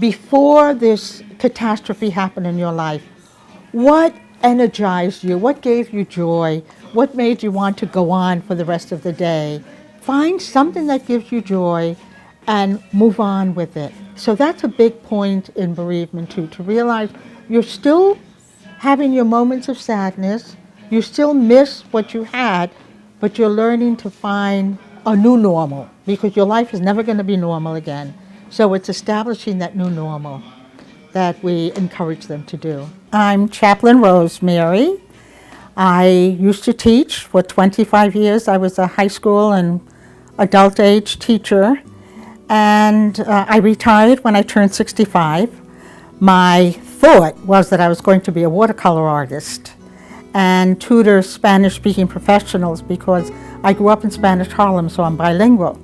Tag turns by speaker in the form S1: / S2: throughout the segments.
S1: before this catastrophe happened in your life, what energized you? What gave you joy? What made you want to go on for the rest of the day? Find something that gives you joy and move on with it. So that's a big point in bereavement too, to realize you're still having your moments of sadness, you still miss what you had, but you're learning to find a new normal because your life is never going to be normal again. So it's establishing that new normal that we encourage them to do. I'm Chaplain Rosemary. I used to teach for 25 years. I was a high school and adult age teacher, and I retired when I turned 65. My thought was that I was going to be a watercolor artist and tutor Spanish-speaking professionals because I grew up in Spanish Harlem, so I'm bilingual.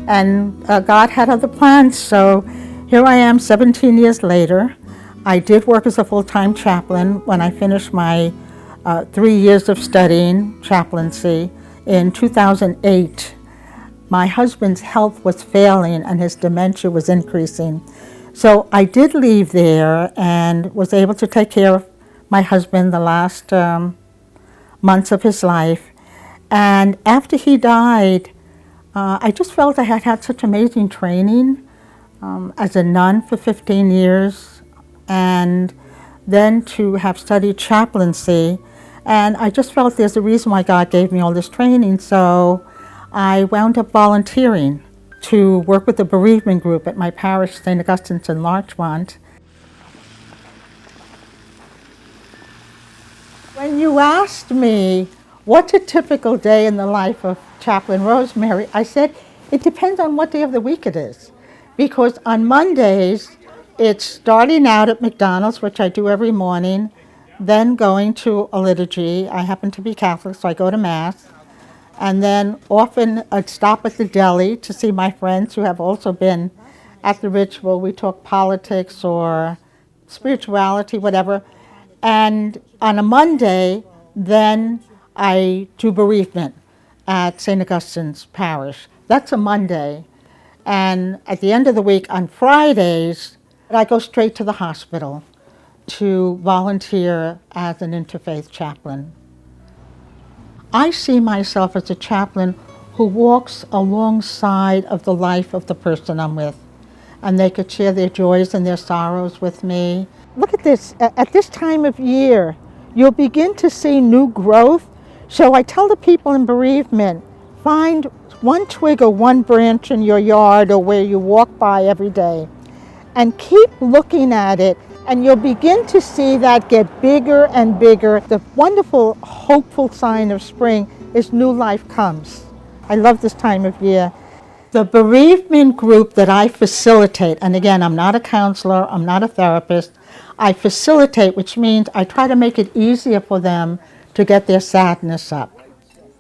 S1: And God had other plans, so here I am 17 years later. I did work as a full-time chaplain when I finished my 3 years of studying chaplaincy in 2008. My husband's health was failing and his dementia was increasing. So I did leave there and was able to take care of my husband the last months of his life. And after he died, I just felt I had had such amazing training as a nun for 15 years, and then to have studied chaplaincy. And I just felt there's a reason why God gave me all this training. So I wound up volunteering to work with the bereavement group at my parish, St. Augustine's in Larchmont. When you asked me, what's a typical day in the life of Chaplain Rosemary, I said, it depends on what day of the week it is. Because on Mondays, it's starting out at McDonald's, which I do every morning, then going to a liturgy. I happen to be Catholic, so I go to Mass. And then often I'd stop at the deli to see my friends who have also been at the ritual. We talk politics or spirituality, whatever. And on a Monday, then I do bereavement at St. Augustine's Parish. That's a Monday. And at the end of the week, on Fridays, I go straight to the hospital to volunteer as an interfaith chaplain. I see myself as a chaplain who walks alongside of the life of the person I'm with, and they could share their joys and their sorrows with me. Look at this. At this time of year, you'll begin to see new growth. So I tell the people in bereavement, find one twig or one branch in your yard or where you walk by every day, and keep looking at it, and you'll begin to see that get bigger and bigger. The wonderful, hopeful sign of spring is new life comes. I love this time of year. The bereavement group that I facilitate, and again, I'm not a counselor, I'm not a therapist, I facilitate, which means I try to make it easier for them to get their sadness up.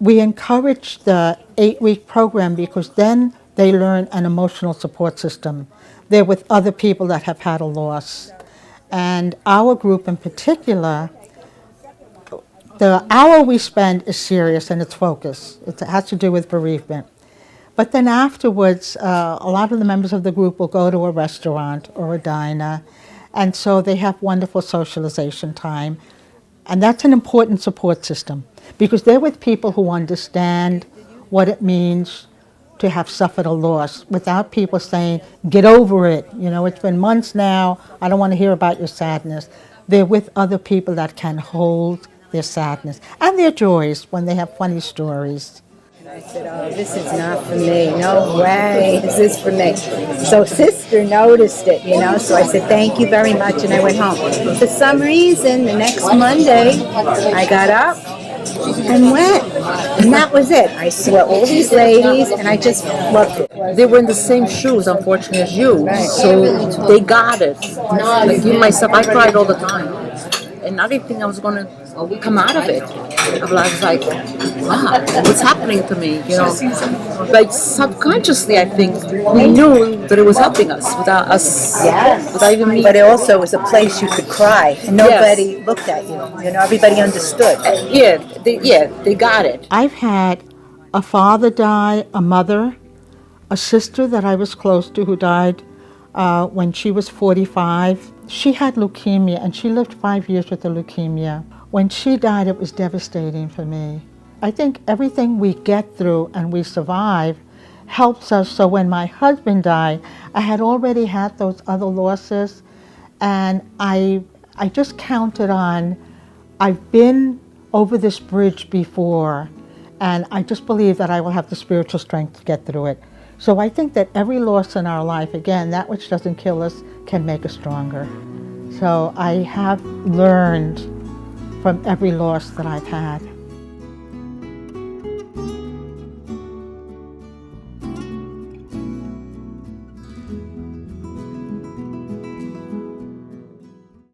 S1: We encourage the 8-week program because then they learn an emotional support system. They're with other people that have had a loss. And our group in particular, the hour we spend is serious and it's focused. It has to do with bereavement. But then afterwards, a lot of the members of the group will go to a restaurant or a diner, and so they have wonderful socialization time. And that's an important support system because they're with people who understand what it means to have suffered a loss without people saying, get over it. You know, it's been months now. I don't want to hear about your sadness. They're with other people that can hold their sadness and their joys when they have funny stories.
S2: I said, oh, this is not for me. No way is this for me. So sister noticed it, you know, so I said, thank you very much, and I went home. For some reason, the next Monday, I got up and went, and that was it. I saw all these ladies, and I just loved it.
S3: They were in the same shoes, unfortunately, as you, so they got it. Like you myself, I cried all the time, and I didn't think I was going to come out of it. I was like, wow, what's happening to me? You know, like subconsciously, I think we knew that it was helping us without us, without even me.
S2: But it also was a place you could cry, and nobody looked at you. You know, everybody understood.
S3: They got it.
S1: I've had a father die, a mother, a sister that I was close to who died when she was 45. She had leukemia, and she lived 5 years with the leukemia. When she died, it was devastating for me. I think everything we get through and we survive helps us. So when my husband died, I had already had those other losses, and I just counted on, I've been over this bridge before, and I just believe that I will have the spiritual strength to get through it. So I think that every loss in our life, again, that which doesn't kill us can make us stronger. So I have learned from every loss that I've had.